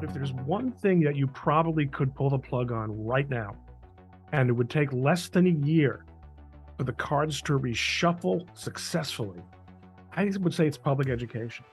If there's one thing that you probably could pull the plug on right now, and it would take less than a year for the cards to reshuffle successfully, I would say it's public education.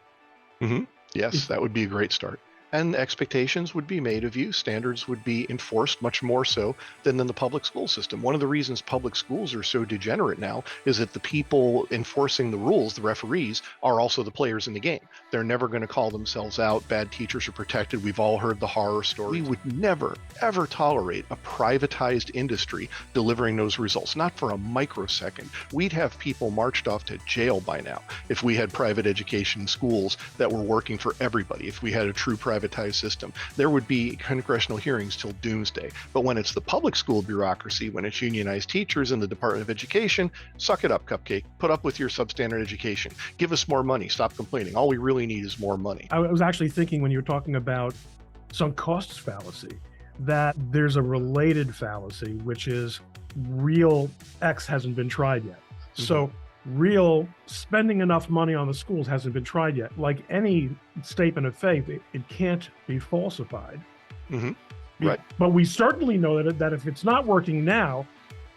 Mm-hmm. Yes, If- that would be a great start. And expectations would be made of you. Standards would be enforced much more so than in the public school system. One of the reasons public schools are so degenerate now is that the people enforcing the rules, the referees, are also the players in the game. They're never going to call themselves out. Bad teachers are protected. We've all heard the horror story. We would never, ever tolerate a privatized industry delivering those results, not for a microsecond. We'd have people marched off to jail by now if we had private education schools that were working for everybody, if we had a true privatized system. There would be congressional hearings till doomsday. But when it's the public school bureaucracy, when it's unionized teachers in the Department of Education, suck it up, Cupcake. Put up with your substandard education. Give us more money. Stop complaining. All we really need is more money. I was actually thinking when you were talking about sunk costs fallacy, that there's a related fallacy, which is real X hasn't been tried yet. Mm-hmm. So real spending enough money on the schools hasn't been tried yet. Like any statement of faith, it can't be falsified. Mm-hmm. Right. But we certainly know that if it's not working now,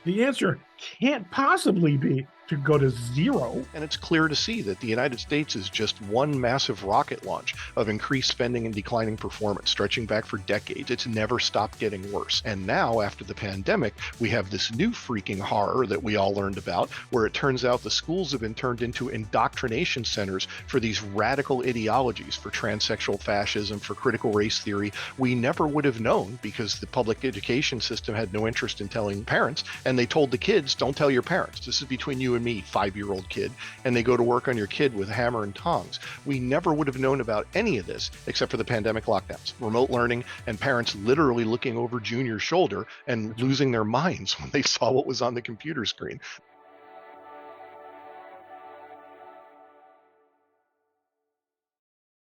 the answer can't possibly be to go to zero. And it's clear to see that the United States is just one massive rocket launch of increased spending and declining performance, stretching back for decades. It's never stopped getting worse. And now, after the pandemic, we have this new freaking horror that we all learned about, where it turns out the schools have been turned into indoctrination centers for these radical ideologies, for transsexual fascism, for critical race theory. We never would have known because the public education system had no interest in telling parents, and they told the kids, don't tell your parents. This is between you and me, 5-year-old kid, and they go to work on your kid with hammer and tongs. We never would have known about any of this except for the pandemic lockdowns, remote learning, and parents literally looking over Junior's shoulder and losing their minds when they saw what was on the computer screen.